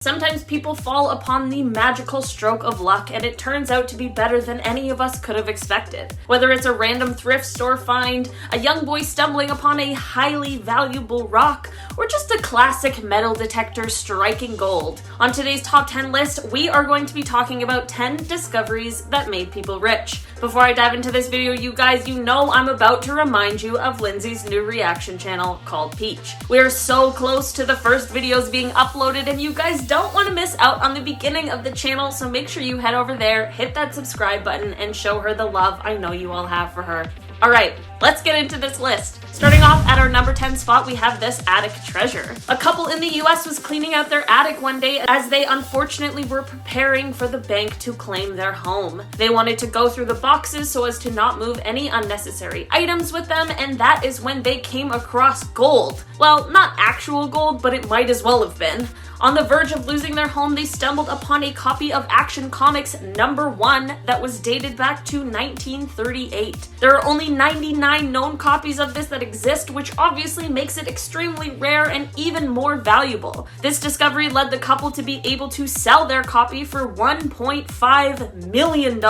Sometimes people fall upon the magical stroke of luck and it turns out to be better than any of us could have expected. Whether it's a random thrift store find, a young boy stumbling upon a highly valuable rock, or just a classic metal detector striking gold. On today's top 10 list, we are going to be talking about 10 discoveries that made people rich. Before I dive into this video, you guys, you know I'm about to remind you of Lindsay's new reaction channel called Peach. We are so close to the first videos being uploaded and you guys don't want to miss out on the beginning of the channel, so make sure you head over there, hit that subscribe button, and show her the love I know you all have for her. Alright, let's get into this list. Starting off at our number 10 spot, we have this attic treasure. A couple in the US was cleaning out their attic one day as they unfortunately were preparing for the bank to claim their home. They wanted to go through the boxes so as to not move any unnecessary items with them, and that is when they came across gold. Well, not actual gold, but it might as well have been. On the verge of losing their home, they stumbled upon a copy of Action Comics #1 that was dated back to 1938. There are only 99 known copies of this that exist, which obviously makes it extremely rare and even more valuable. This discovery led the couple to be able to sell their copy for $1.5 million.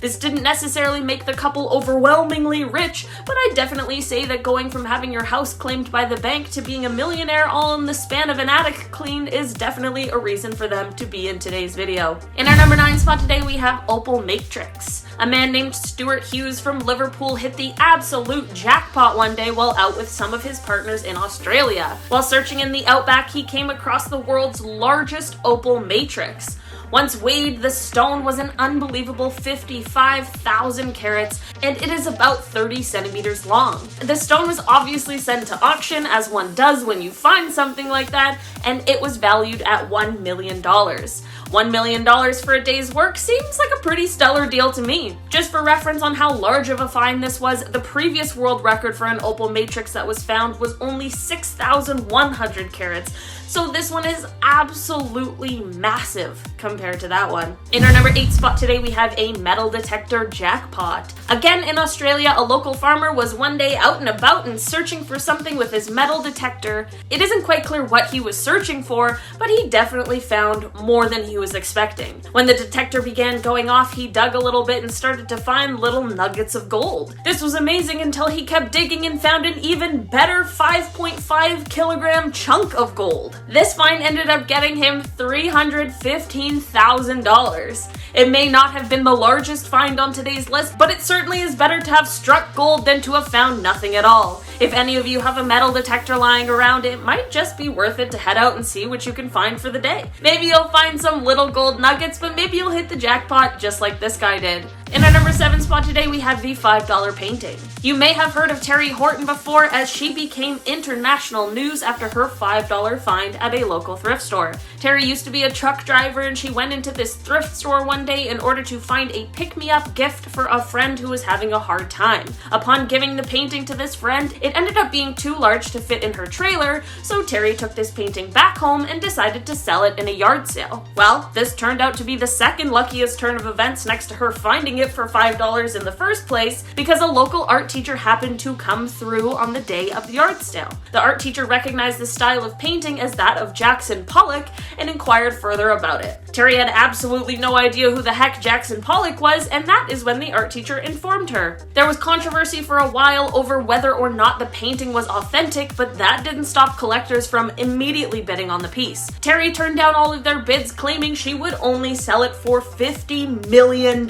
This didn't necessarily make the couple overwhelmingly rich, but I'd definitely say that going from having your house claimed by the bank to being a millionaire all in the span of an attic clean is definitely a reason for them to be in today's video. In our number 9 spot today, we have Opal Matrix. A man named Stuart Hughes from Liverpool hit the absolute jackpot one day while out with some of his partners in Australia. While searching in the outback, he came across the world's largest opal matrix. Once weighed, the stone was an unbelievable 55,000 carats, and it is about 30 centimeters long. The stone was obviously sent to auction, as one does when you find something like that, and it was valued at $1 million. $1 million for a day's work seems like a pretty stellar deal to me. Just for reference on how large of a find this was, the previous world record for an opal matrix that was found was only 6,100 carats, so this one is absolutely massive compared to that one. In our number 8 spot today, we have a metal detector jackpot. Again, in Australia, a local farmer was one day out and about and searching for something with his metal detector. It isn't quite clear what he was searching for, but he definitely found more than he was expecting. When the detector began going off, he dug a little bit and started to find little nuggets of gold. This was amazing until he kept digging and found an even better 5.5 kilogram chunk of gold. This find ended up getting him $315,000. It may not have been the largest find on today's list, but it certainly is better to have struck gold than to have found nothing at all. If any of you have a metal detector lying around, it might just be worth it to head out and see what you can find for the day. Maybe you'll find some little gold nuggets, but maybe you'll hit the jackpot just like this guy did. In our number 7 spot today, we have the $5 painting. You may have heard of Terry Horton before, as she became international news after her $5 find at a local thrift store. Terry used to be a truck driver and she went into this thrift store one day in order to find a pick-me-up gift for a friend who was having a hard time. Upon giving the painting to this friend, it ended up being too large to fit in her trailer, so Terry took this painting back home and decided to sell it in a yard sale. Well, this turned out to be the second luckiest turn of events next to her finding it for $5 in the first place, because a local art teacher happened to come through on the day of the yard sale. The art teacher recognized the style of painting as that of Jackson Pollock and inquired further about it. Terry had absolutely no idea who the heck Jackson Pollock was, and that is when the art teacher informed her. There was controversy for a while over whether or not the painting was authentic, but that didn't stop collectors from immediately bidding on the piece. Terry turned down all of their bids, claiming she would only sell it for $50 million.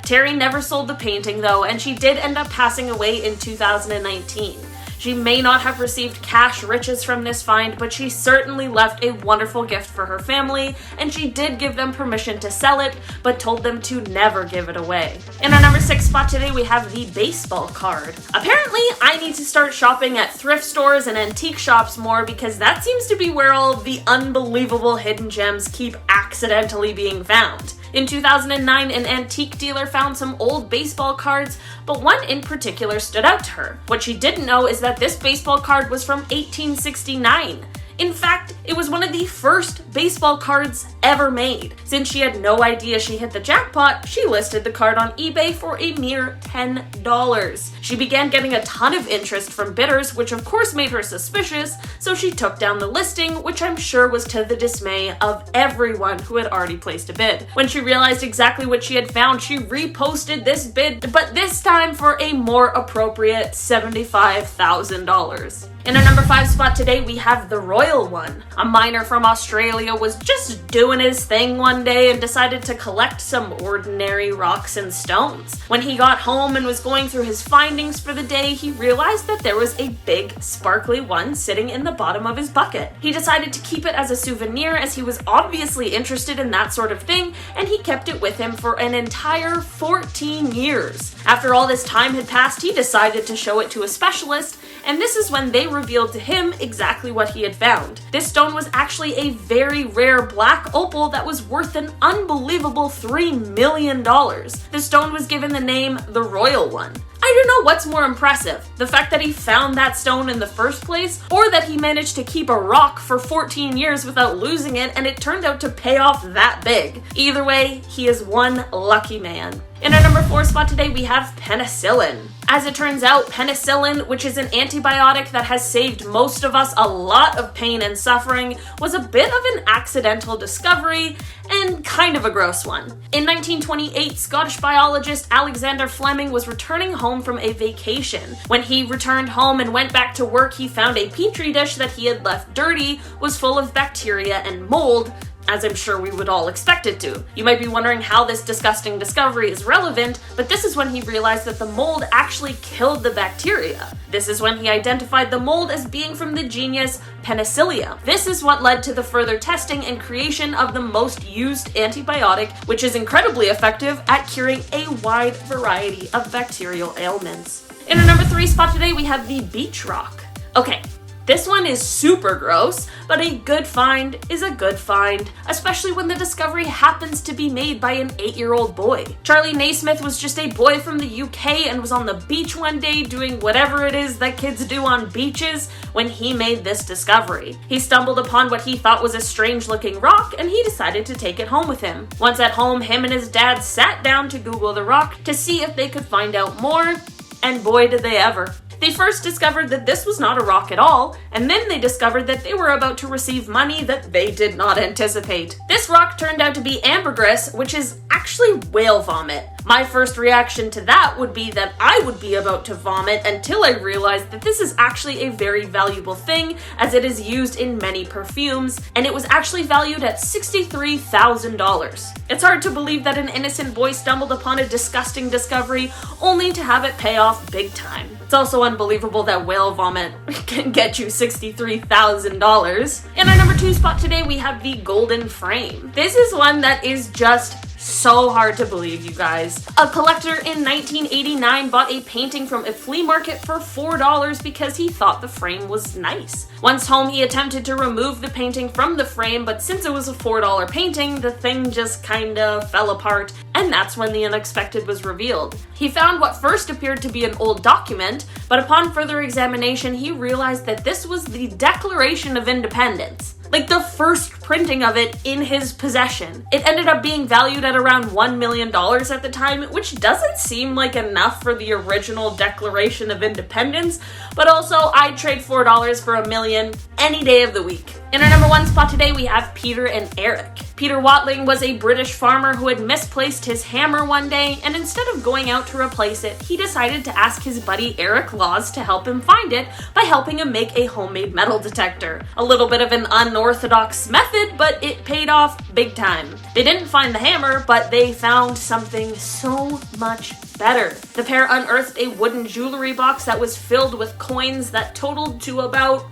Terry never sold the painting though, and she did end up passing away in 2019. She may not have received cash riches from this find, but she certainly left a wonderful gift for her family, and she did give them permission to sell it, but told them to never give it away. In our number 6 spot today, we have the baseball card. Apparently, I need to start shopping at thrift stores and antique shops more, because that seems to be where all of the unbelievable hidden gems keep accidentally being found. In 2009, an antique dealer found some old baseball cards, but one in particular stood out to her. What she didn't know is that this baseball card was from 1869. In fact, it was one of the first baseball cards ever made. Since she had no idea she hit the jackpot, she listed the card on eBay for a mere $10. She began getting a ton of interest from bidders, which of course made her suspicious, so she took down the listing, which I'm sure was to the dismay of everyone who had already placed a bid. When she realized exactly what she had found, she reposted this bid, but this time for a more appropriate $75,000. In our number 5 spot today, we have the Royal One. A miner from Australia was just doing his thing one day and decided to collect some ordinary rocks and stones. When he got home and was going through his findings for the day, he realized that there was a big, sparkly one sitting in the bottom of his bucket. He decided to keep it as a souvenir as he was obviously interested in that sort of thing, and he kept it with him for an entire 14 years. After all this time had passed, he decided to show it to a specialist, and this is when they revealed to him exactly what he had found. This stone was actually a very rare black opal that was worth an unbelievable $3 million. The stone was given the name the Royal One. I don't know what's more impressive, the fact that he found that stone in the first place, or that he managed to keep a rock for 14 years without losing it and it turned out to pay off that big. Either way, he is one lucky man. In our number 4 spot today, we have penicillin. As it turns out, penicillin, which is an antibiotic that has saved most of us a lot of pain and suffering, was a bit of an accidental discovery and kind of a gross one. In 1928, Scottish biologist Alexander Fleming was returning home from a vacation. When he returned home and went back to work, he found a petri dish that he had left dirty was full of bacteria and mold, as I'm sure we would all expect it to. You might be wondering how this disgusting discovery is relevant, but this is when he realized that the mold actually killed the bacteria. This is when he identified the mold as being from the genus Penicillium. This is what led to the further testing and creation of the most used antibiotic, which is incredibly effective at curing a wide variety of bacterial ailments. In our number 3 spot today, we have the beach rock. Okay, this one is super gross, but a good find is a good find, especially when the discovery happens to be made by an 8-year-old boy. Charlie Naismith was just a boy from the UK and was on the beach one day doing whatever it is that kids do on beaches when he made this discovery. He stumbled upon what he thought was a strange-looking rock and he decided to take it home with him. Once at home, him and his dad sat down to Google the rock to see if they could find out more, and boy did they ever. They first discovered that this was not a rock at all, and then they discovered that they were about to receive money that they did not anticipate. This rock turned out to be ambergris, which is actually whale vomit. My first reaction to that would be that I would be about to vomit until I realized that this is actually a very valuable thing, as it is used in many perfumes, and it was actually valued at $63,000. It's hard to believe that an innocent boy stumbled upon a disgusting discovery only to have it pay off big time. It's also unbelievable that whale vomit can get you $63,000. In our number 2 spot today, we have the golden frame. This is one that is just so hard to believe, you guys. A collector in 1989 bought a painting from a flea market for $4 because he thought the frame was nice. Once home, he attempted to remove the painting from the frame, but since it was a $4 painting, the thing just kinda fell apart, and that's when the unexpected was revealed. He found what first appeared to be an old document, but upon further examination, he realized that this was the Declaration of Independence. Like the first printing of it in his possession. It ended up being valued at around $1 million at the time, which doesn't seem like enough for the original Declaration of Independence, but also I'd trade $4 for $1 million any day of the week. In our number 1 spot today, we have Peter and Eric. Peter Watling was a British farmer who had misplaced his hammer one day, and instead of going out to replace it, he decided to ask his buddy Eric Laws to help him find it by helping him make a homemade metal detector. A little bit of an unorthodox method, but it paid off big time. They didn't find the hammer, but they found something so much better. The pair unearthed a wooden jewelry box that was filled with coins that totaled to about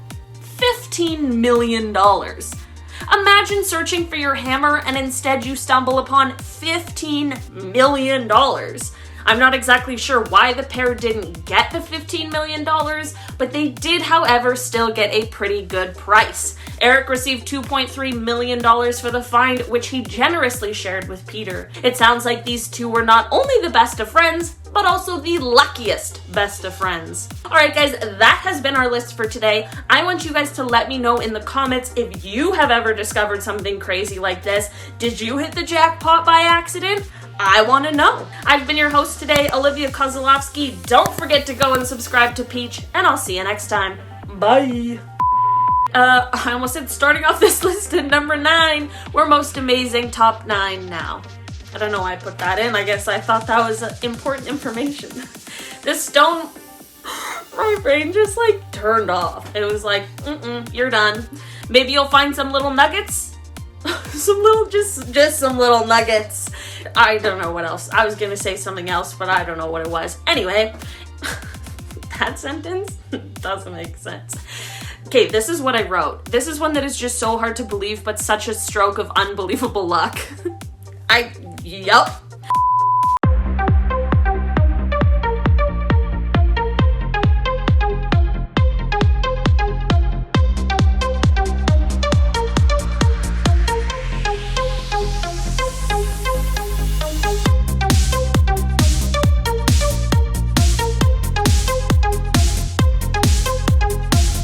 $15 million. Imagine searching for your hammer and instead you stumble upon $15 million. I'm not exactly sure why the pair didn't get the $15 million, but they did, however, still get a pretty good price. Eric received $2.3 million for the find, which he generously shared with Peter. It sounds like these two were not only the best of friends, but also the luckiest best of friends. Alright guys, that has been our list for today. I want you guys to let me know in the comments if you have ever discovered something crazy like this. Did you hit the jackpot by accident? I want to know. I've been your host today, Olivia Kozlowski. Don't forget to go and subscribe to Peach, and I'll see you next time. Bye! I almost said starting off this list at number 9. We're most amazing top 9 now. I don't know why I put that in. I guess I thought that was important information. This stone, my brain just like turned off. It was like, you're done. Maybe you'll find some little nuggets. just some little nuggets. I don't know what else. I was gonna say something else, but I don't know what it was. Anyway, that sentence doesn't make sense. Okay, this is what I wrote. This is one that is just so hard to believe, but such a stroke of unbelievable luck. Yup.